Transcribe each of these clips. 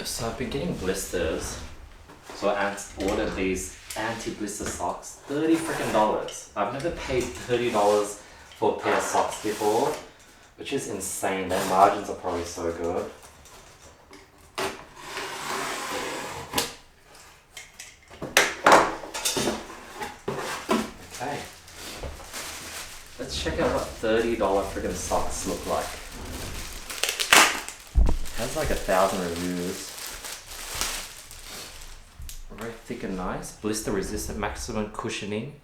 So I've been getting blisters. So I ordered these anti-blister socks. $30 freaking dollars. I've never paid $30 for a pair of socks before, which is insane. Their margins are probably so good. Okay. Let's check out what $30 freaking socks look like. Has like 1,000 reviews. Very thick and nice. Blister resistant, maximum cushioning.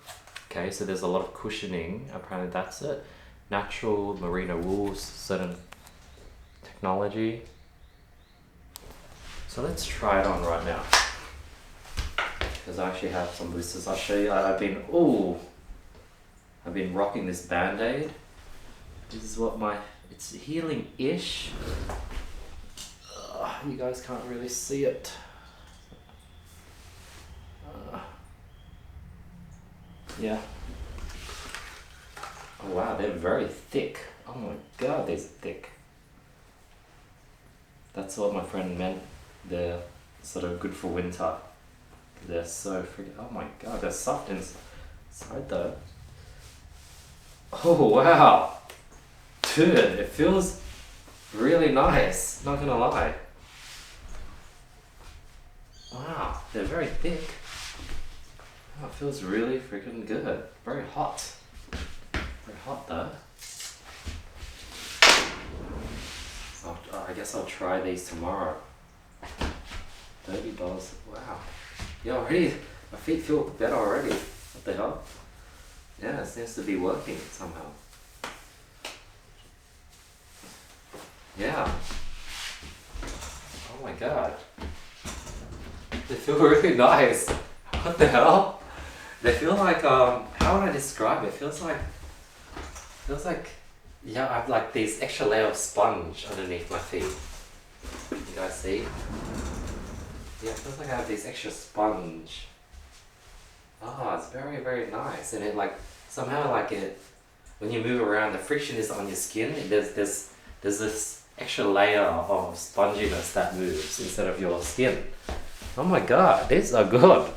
Okay, so there's a lot of cushioning. Apparently that's it. Natural merino wool, certain technology. So let's try it on right now. Because I actually have some blisters. I'll show you. I've been rocking this Band-Aid. This is what it's healing-ish. You guys can't really see it. Yeah. Oh wow, they're very thick. Oh my god, they're thick. That's what my friend meant. They're sort of good for winter. They're so freaking, oh my god, they're soft inside though. Oh wow. Dude, it feels really nice, not gonna lie. Wow, they're very thick. Oh, it feels really freaking good. Very hot. Very hot though. I guess I'll try these tomorrow. $30. Wow. Yeah, already my feet feel better already. What the hell? Yeah, it seems to be working somehow. Yeah. Oh my god. They feel really nice. What the hell? They feel like how would I describe it? Feels like yeah, I've like this extra layer of sponge underneath my feet. You guys see? Yeah, it feels like I have this extra sponge. Oh, it's very, very nice. And it like somehow like it when you move around, the friction is on your skin. There's this extra layer of sponginess that moves instead of your skin. Oh my god, these are good.